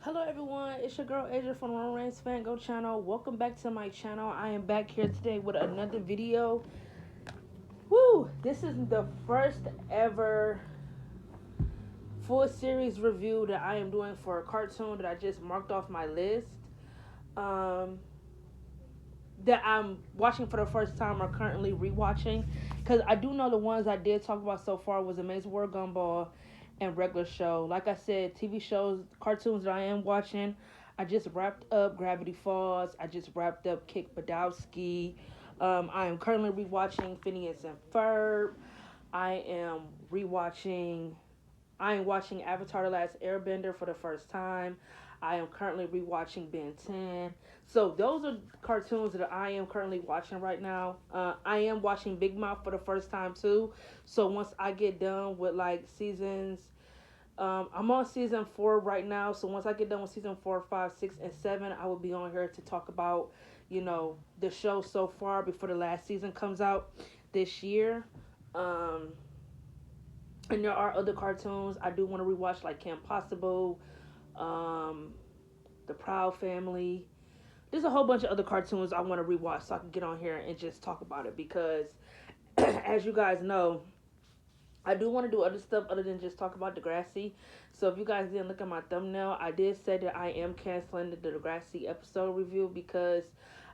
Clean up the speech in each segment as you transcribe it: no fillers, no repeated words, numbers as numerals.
Hello everyone, it's your girl Asia from Roman Reigns Fan Go channel. Welcome back to my channel. I am back here today with another video. Woo! This is the first ever full series review that I am doing for a cartoon that I just marked off my list. Um, that I'm watching for the first time or currently rewatching. Because I do know the ones I did talk about so far was Amazing World Gumball and Regular Show. Like I said, TV shows, cartoons that I am watching. I just wrapped up Gravity Falls. I just wrapped up Kick Badowski. I am currently rewatching Phineas and Ferb. I am rewatching I am watching Avatar: The Last Airbender for the first time. I am currently rewatching Ben 10. So those are cartoons that I am currently watching right now. I am watching Big Mouth for the first time too. So once I get done with like seasons, I'm on season 4 right now. So once I get done with season 4, 5, 6, and 7, I will be on here to talk about the show so far before the last season comes out this year. Um, and there are other cartoons I do want to rewatch, like Camp Possible, um, The Proud Family. There's a whole bunch of other cartoons I want to rewatch so I can get on here and just talk about it because, as you guys know, I do want to do other stuff other than just talk about Degrassi. So if you guys didn't look at my thumbnail, I did say that I am canceling the Degrassi episode review because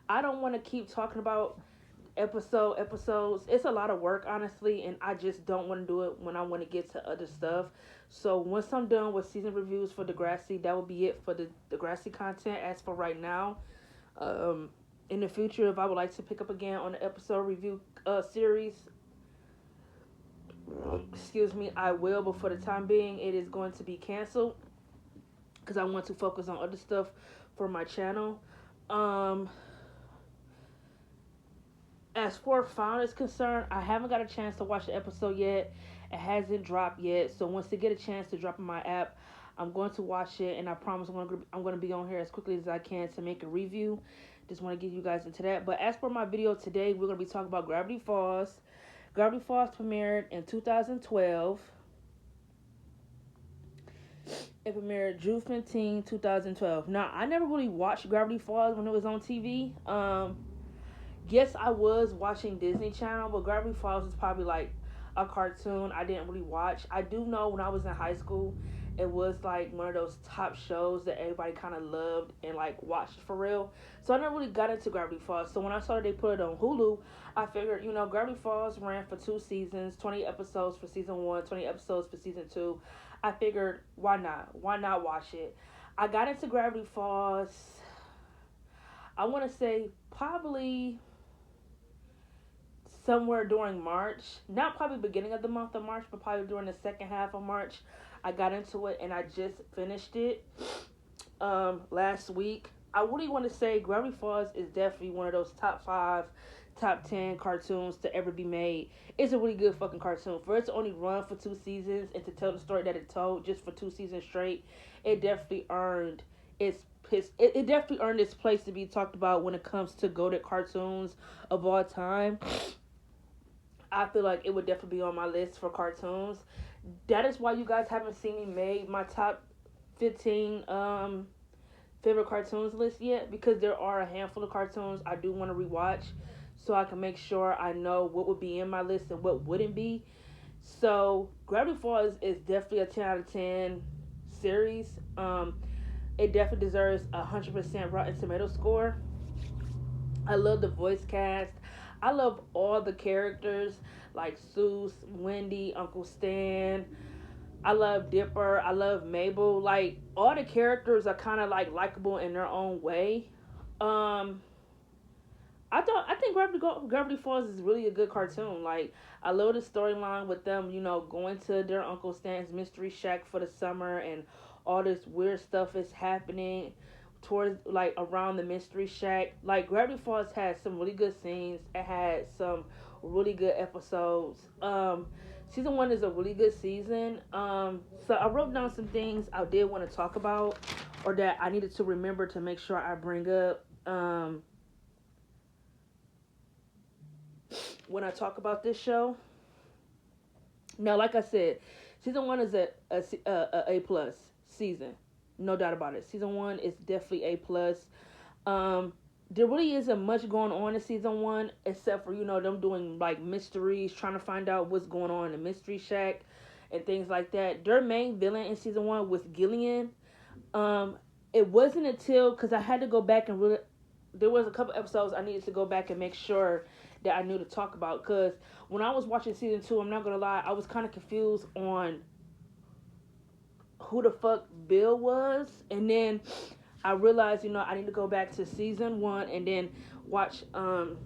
I don't want to keep talking about episodes. It's a lot of work, honestly, and I just don't want to do it when I want to get to other stuff. So once I'm done with season reviews for Degrassi, that will be it for the Degrassi content. As for right now, um, in the future, if I would like to pick up again on the episode review series, excuse me, I will. But for the time being, it is going to be canceled because I want to focus on other stuff for my channel. Um, as for Found is concerned, I haven't got a chance to watch the episode yet. It hasn't dropped yet. So once they get a chance to drop in my app, I'm going to watch it, and I promise I'm going to be on here as quickly as I can to make a review. Just want to get you guys into that. But as for my video today, we're going to be talking about Gravity Falls. Gravity Falls premiered in 2012. It premiered June 15, 2012. Now, I never really watched Gravity Falls when it was on TV. Yes, I was watching Disney Channel, but Gravity Falls is probably like a cartoon I didn't really watch. I do know when I was in high school, it was like one of those top shows that everybody kind of loved and like watched for real. So I never really got into Gravity Falls. So when I saw they put it on Hulu, I figured, Gravity Falls ran for 2 seasons, 20 episodes for season 1, 20 episodes for season 2. I figured, why not? Why not watch it? I got into Gravity Falls, I want to say probably somewhere during March, not probably beginning of the month of March, but probably during the second half of March. I got into it and I just finished it last week. I really want to say Gravity Falls is definitely one of those top 5, top 10 cartoons to ever be made. It's a really good fucking cartoon. For it to only run for 2 seasons and to tell the story that it told just for 2 seasons straight, it definitely earned it definitely earned its place to be talked about when it comes to goated cartoons of all time. I feel like it would definitely be on my list for cartoons. That is why you guys haven't seen me make my top 15 favorite cartoons list yet, because there are a handful of cartoons I do want to rewatch so I can make sure I know what would be in my list and what wouldn't be. So Gravity Falls is definitely a 10 out of 10 series. It definitely deserves a 100% Rotten Tomato score. I love the voice cast. I love all the characters like Seuss, Wendy, Uncle Stan. I love Dipper. I love Mabel. Like all the characters are kind of like likable in their own way. Um, I think Gravity Falls is really a good cartoon. Like I love the storyline with them, going to their Uncle Stan's mystery shack for the summer and all this weird stuff is happening towards like around the mystery shack. Like Gravity Falls had some really good scenes. It had some really good episodes. Season 1 is a really good season. So I wrote down some things I did want to talk about or that I needed to remember to make sure I bring up. When I talk about this show. Now, like I said, season 1 is a plus season. No doubt about it. Season 1 is definitely A plus. Um, there really isn't much going on in season 1 except for them doing like mysteries, trying to find out what's going on in the mystery shack and things like that. Their main villain in season 1 was Gillian. Um, it wasn't until because I had to go back and really, there was a couple episodes I needed to go back and make sure that I knew to talk about. Because when I was watching season 2, I'm not gonna lie, I was kind of confused on who the fuck Bill was, and then I realized I need to go back to season 1 and then watch go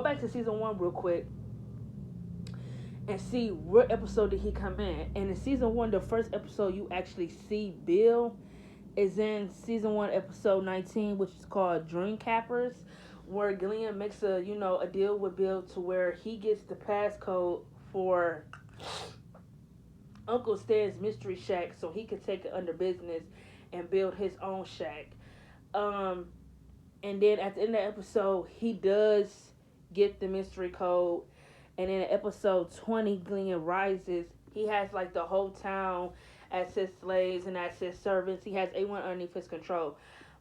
back to season 1 real quick and see what episode did he come in. And in season 1, the first episode you actually see Bill is in season 1, episode 19, which is called Dream Cappers, where Gillian makes a deal with Bill to where he gets the passcode for Uncle Stan's mystery shack so he could take it under business and build his own shack. Um, and then at the end of the episode, he does get the mystery code. And then in episode 20, Gillian rises. He has like the whole town as his slaves and as his servants. He has everyone underneath his control.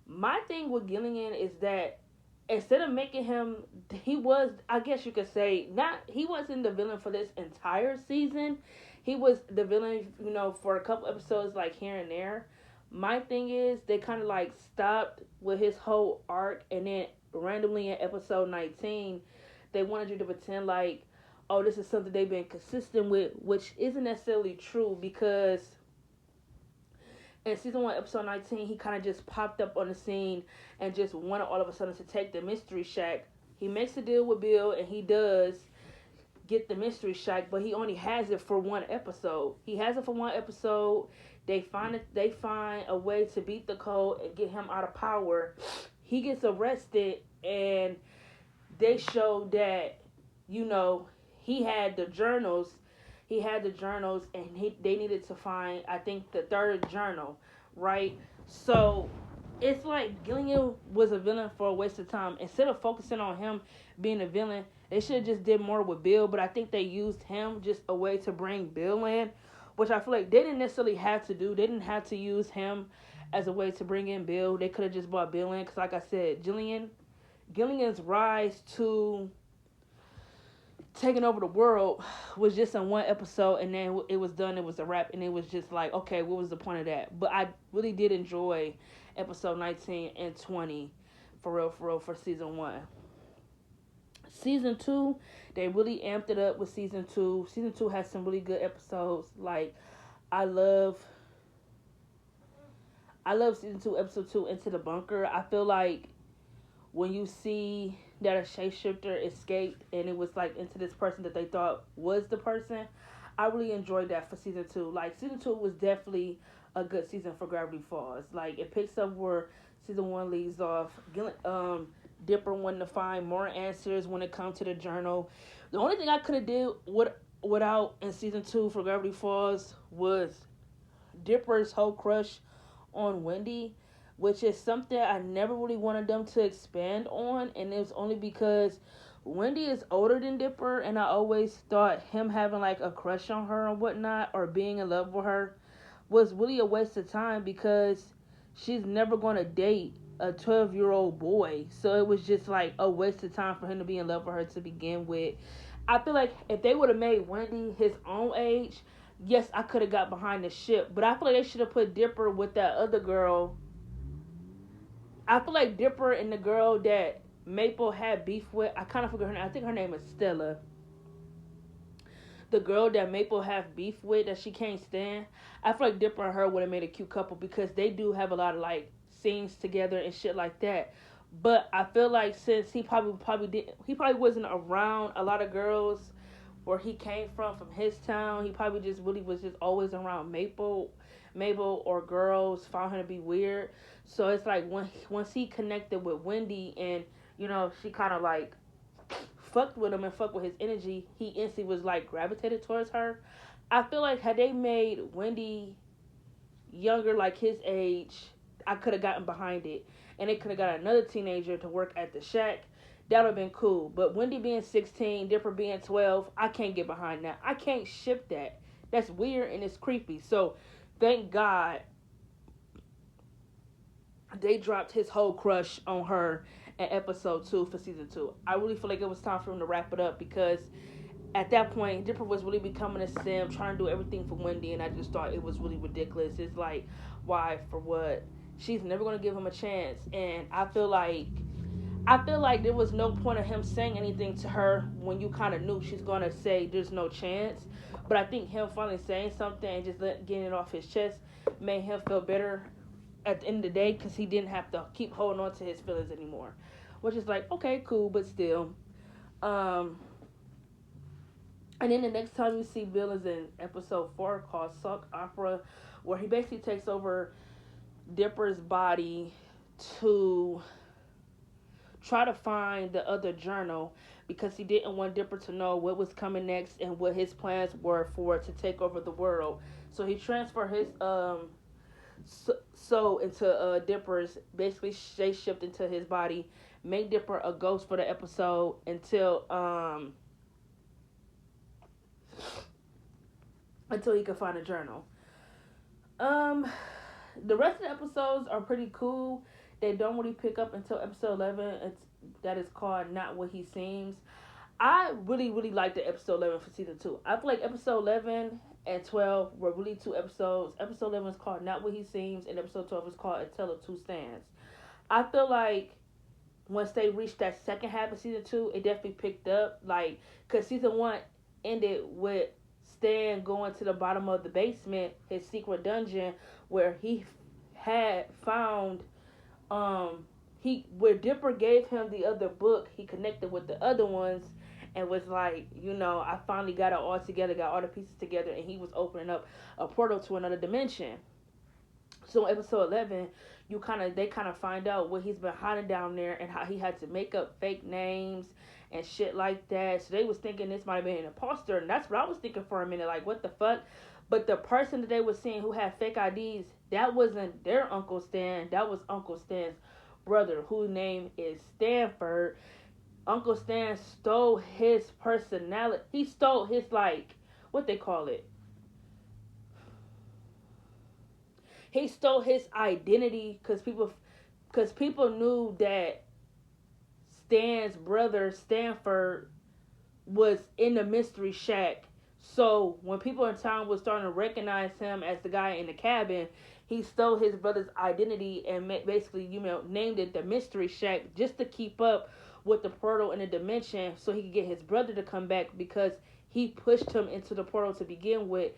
My thing with Gillian is that instead of making him, he was, I guess you could say, he wasn't the villain for this entire season. He was the villain, for a couple episodes, like here and there. My thing is, they kind of like stopped with his whole arc, and then randomly in episode 19, they wanted you to pretend like, oh, this is something they've been consistent with, which isn't necessarily true because in season 1, episode 19, he kind of just popped up on the scene and just wanted all of a sudden to take the mystery shack. He makes a deal with Bill, and he does get the mystery shack, but he only has it for 1 episode. He has it for 1 episode. They find a way to beat the code and get him out of power. He gets arrested, and they show that he had the journals. And they needed to find, I think, the 3rd journal, right? So it's like Gillian was a villain for a waste of time. Instead of focusing on him being a villain, they should have just did more with Bill. But I think they used him just a way to bring Bill in, which I feel like they didn't necessarily have to do. They didn't have to use him as a way to bring in Bill. They could have just brought Bill in because, like I said, Gillian's rise to taking over the world was just in 1 episode, and then it was done. It was a wrap, and it was just like, okay, what was the point of that? But I really did enjoy episode 19 and 20 for real for season 1. Season 2, they really amped it up with season 2. Season 2 has some really good episodes. Like I love season 2, episode 2, Into the Bunker. I feel like when you see that a shapeshifter escaped and it was like into this person that they thought was the person, I really enjoyed that for season 2. Like season 2 was definitely a good season for Gravity Falls. Like it picks up where season 1 leaves off. Dipper wanting to find more answers when it comes to the journal. The only thing I could have did without in season 2 for Gravity Falls was Dipper's whole crush on Wendy, which is something I never really wanted them to expand on, and it was only because Wendy is older than Dipper, and I always thought him having like a crush on her or whatnot, or being in love with her, was really a waste of time because she's never going to date a 12-year-old boy. So it was just like a waste of time for him to be in love with her to begin with. I feel like if they would have made Wendy his own age, yes, I could have got behind the ship, but I feel like they should have put Dipper with that other girl. I feel like Dipper and the girl that Maple had beef with, I kind of forget her name. I think her name is Stella. The girl that Maple have beef with that she can't stand. I feel like Dipper and her would have made a cute couple because they do have a lot of like scenes together and shit like that. But I feel like since he probably wasn't around a lot of girls where he came from his town, he probably just really was just always around Mabel or girls found him to be weird. So it's like once he connected with Wendy and she kind of like fucked with him and fucked with his energy, he instantly was like gravitated towards her. I feel like had they made Wendy younger, like his age, I could have gotten behind it, and they could have got another teenager to work at the shack. That would have been cool. But Wendy being 16, Dipper being 12, I can't get behind that. I can't ship that. That's weird and it's creepy. So thank God they dropped his whole crush on her in episode 2 for season 2. I really feel like it was time for him to wrap it up because at that point, Dipper was really becoming a sim, trying to do everything for Wendy, and I just thought it was really ridiculous. It's like, why, for what? She's never gonna give him a chance, and I feel like there was no point of him saying anything to her when you kind of knew she's gonna say there's no chance. But I think him finally saying something and just getting it off his chest made him feel better at the end of the day because he didn't have to keep holding on to his feelings anymore. Which is like, okay, cool, but still. And then the next time you see Bill is in episode 4 called Sock Opera, where he basically takes over Dipper's body to try to find the other journal because he didn't want Dipper to know what was coming next and what his plans were for to take over the world. So he transferred his soul into Dipper's, basically shift into his body, made Dipper a ghost for the episode until he could find a journal. The rest of the episodes are pretty cool. They don't really pick up until episode 11. That is called Not What He Seems. I really, really like the episode 11 for season 2. I feel like episode 11 and 12 were really 2 episodes. Episode 11 is called Not What He Seems, and episode 12 is called A Tale of Two Stands. I feel like once they reached that second half of season 2, it definitely picked up. Like, because season 1 ended with Stan going to the bottom of the basement, his secret dungeon, where he had found where Dipper gave him the other book. He connected with the other ones and was like, I finally got it all together, got all the pieces together, and he was opening up a portal to another dimension. So in episode 11, they kind of find out what he's been hiding down there and how he had to make up fake names and shit like that. So they was thinking this might have been an imposter, and that's what I was thinking for a minute, like, what the fuck? But the person that they were seeing who had fake IDs, that wasn't their Uncle Stan. That was Uncle Stan's brother, whose name is Stanford. Uncle Stan stole his personality. He stole his, like, what they call it? He stole his identity because people knew that Stan's brother, Stanford, was in the mystery shack. So when people in town was starting to recognize him as the guy in the cabin, he stole his brother's identity and basically, named it the Mystery Shack just to keep up with the portal in the dimension so he could get his brother to come back because he pushed him into the portal to begin with.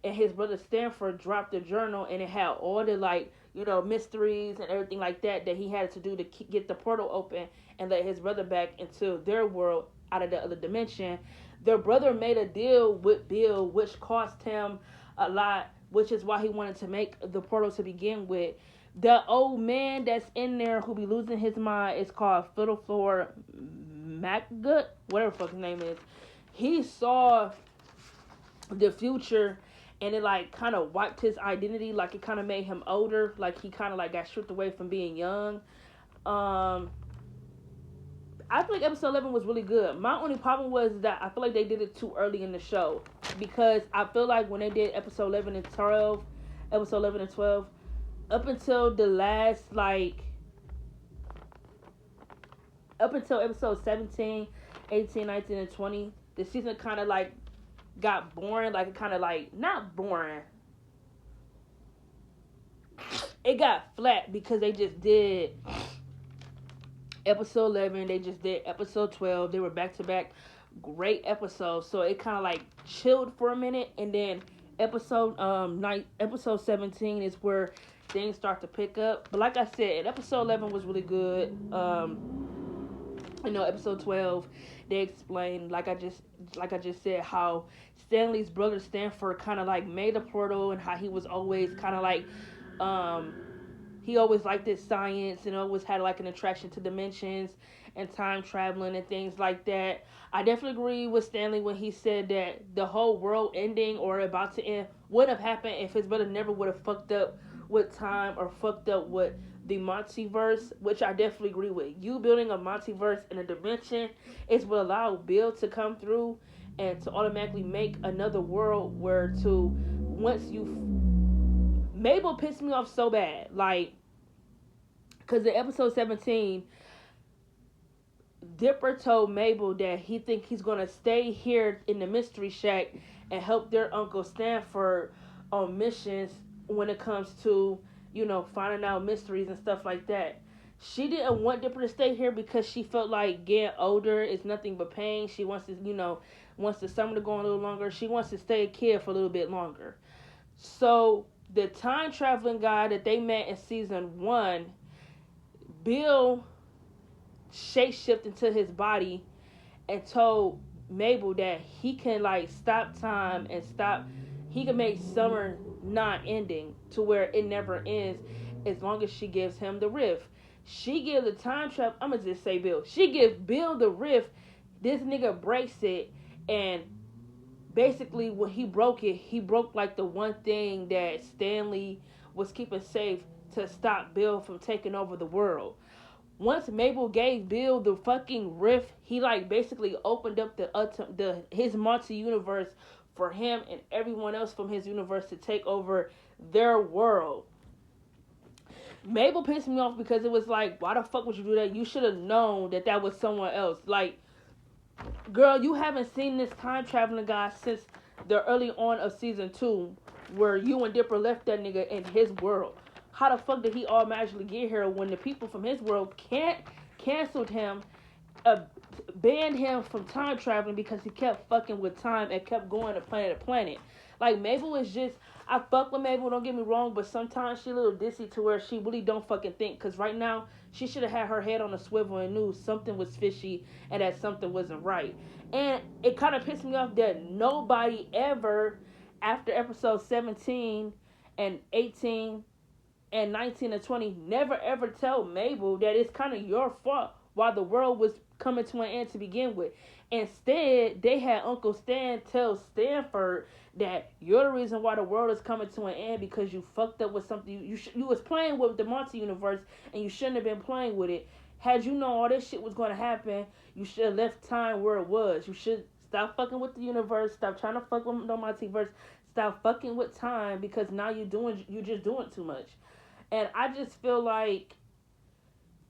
And his brother Stanford dropped the journal and it had all the, like, mysteries and everything like that he had to do to get the portal open and let his brother back into their world out of the other dimension. Their brother made a deal with Bill, which cost him a lot, which is why he wanted to make the portal to begin with. The old man that's in there who be losing his mind is called Fiddleflor MacGut, whatever the fuck his name is. He saw the future and it, like, kind of wiped his identity. Like, it kind of made him older. Like, he kind of, like, got stripped away from being young. I feel like episode 11 was really good. My only problem was that I feel like they did it too early in the show. Because I feel like when they did episode 11 and 12, up until the last, like, up until episode 17, 18, 19, and 20, the season kind of, like, got boring. Like, it kind of, like, not boring. It got flat because they just did episode 11, they just did episode 12. They were back to back great episodes, so it kind of like chilled for a minute, and then episode 17 is where things start to pick up. But like I said, episode 11 was really good. Episode 12, they explained, like I just said, how Stanley's brother Stanford kind of like made a portal, and how he was always kind of like he always liked this science and always had like an attraction to dimensions and time traveling and things like that. I definitely agree with Stanley when he said that the whole world ending or about to end would have happened if his brother never would have fucked up with time or fucked up with the multiverse, which I definitely agree with. You building a multiverse in a dimension is what allowed Bill to come through and to automatically make another world where once you... Mabel pissed me off so bad. Like, Because in episode 17, Dipper told Mabel that he think he's gonna stay here in the Mystery Shack and help their Uncle Stanford on missions when it comes to, finding out mysteries and stuff like that. She didn't want Dipper to stay here because she felt like getting older is nothing but pain. She wants to, wants the summer to go on a little longer. She wants to stay a kid for a little bit longer. So the time traveling guy that they met in season 1, Bill shapeshift into his body and told Mabel that he can like stop time and he can make summer not ending to where it never ends as long as she gives him the rift. She gives the time trap. I'm gonna just say Bill. She gives Bill the rift. This nigga breaks it, and basically when he broke like the one thing that Stanley was keeping safe to stop Bill from taking over the world. Once Mabel gave Bill the fucking rift, he like basically opened up his multi-universe for him and everyone else from his universe to take over their world. Mabel pissed me off because it was like, why the fuck would you do that? You should have known that that was someone else. Like, girl, you haven't seen this time traveling guy since the early on of season 2, where you and Dipper left that nigga in his world. How the fuck did he automatically get here when the people from his world canceled him, banned him from time traveling because he kept fucking with time and kept going to planet to planet? Like, Mabel is just, I fuck with Mabel, don't get me wrong, but sometimes she a little dissy to where she really don't fucking think. Because right now, she should have had her head on a swivel and knew something was fishy and that something wasn't right. And it kind of pissed me off that nobody ever, after episode 17 and 18 and 19 and 20, never ever tell Mabel that it's kind of your fault why the world was coming to an end to begin with. Instead, they had Uncle Stan tell Stanford that you're the reason why the world is coming to an end because you fucked up with something. You was playing with the multi-universe and you shouldn't have been playing with it. Had you known all this shit was going to happen, you should have left time where it was. You should stop fucking with the universe. Stop trying to fuck with the multiverse. Stop fucking with time because now you're just doing too much. And I just feel like,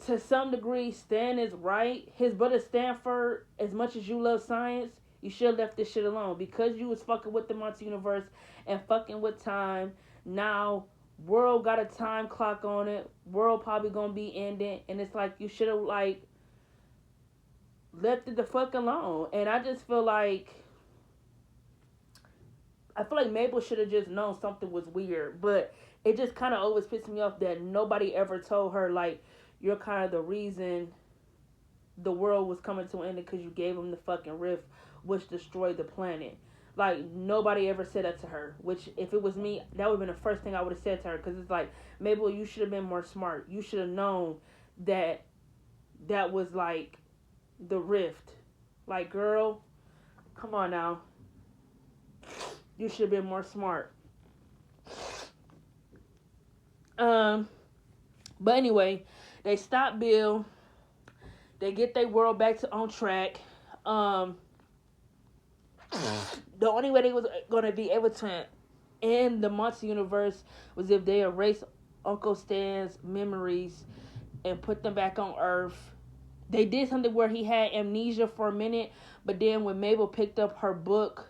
to some degree, Stan is right. His brother Stanford, as much as you love science, you should have left this shit alone. Because you was fucking with the multi-universe and fucking with time, now world got a time clock on it. World probably gonna be ending. And it's like, you should have, like, left it the fuck alone. And I just feel like, Mabel should have just known something was weird. But it just kind of always pissed me off that nobody ever told her, like, you're kind of the reason the world was coming to an end because you gave them the fucking rift, which destroyed the planet. Like, nobody ever said that to her. Which, if it was me, that would have been the first thing I would have said to her. Because it's like, Mabel, you should have been more smart. You should have known that that was, like, the rift. Like, girl, come on now. You should have been more smart. But anyway, they stop Bill. They get their world back on track. The only way they was gonna be able to end the multi-universe was if they erased Uncle Stan's memories and put them back on Earth. They did something where he had amnesia for a minute, but then when Mabel picked up her book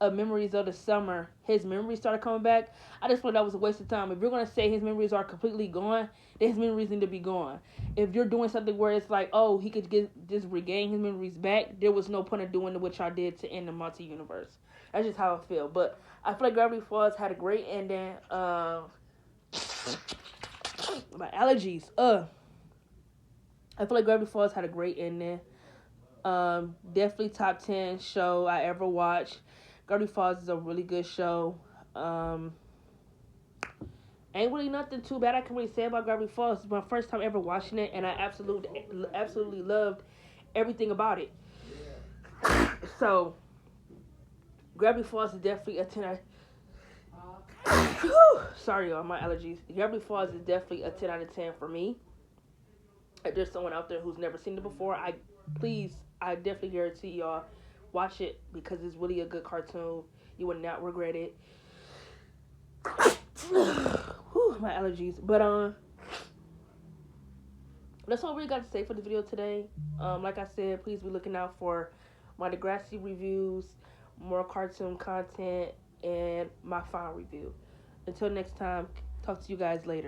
of Memories of the Summer, his memories started coming back. I just thought that was a waste of time. If you're going to say his memories are completely gone, then his memories need to be gone. If you're doing something where it's like, oh, he could just regain his memories back, there was no point in doing what y'all did to end the multi-universe. That's just how I feel. But I feel like Gravity Falls had a great ending. My allergies. I feel like Gravity Falls had a great ending. Definitely top 10 show I ever watched. Gravity Falls is a really good show. Ain't really nothing too bad I can really say about Gravity Falls. It's my first time ever watching it, and I absolutely loved everything about it. So, Gravity Falls is definitely a 10 Sorry, y'all, my allergies. Gravity Falls is definitely a 10 out of 10 for me. If there's someone out there who's never seen it before, I definitely guarantee y'all watch it because it's really a good cartoon. You will not regret it. Whew, my allergies. But That's all we got to say for the video today. Like I said, please be looking out for my Degrassi reviews, more cartoon content, and my final review. Until next time, talk to you guys later.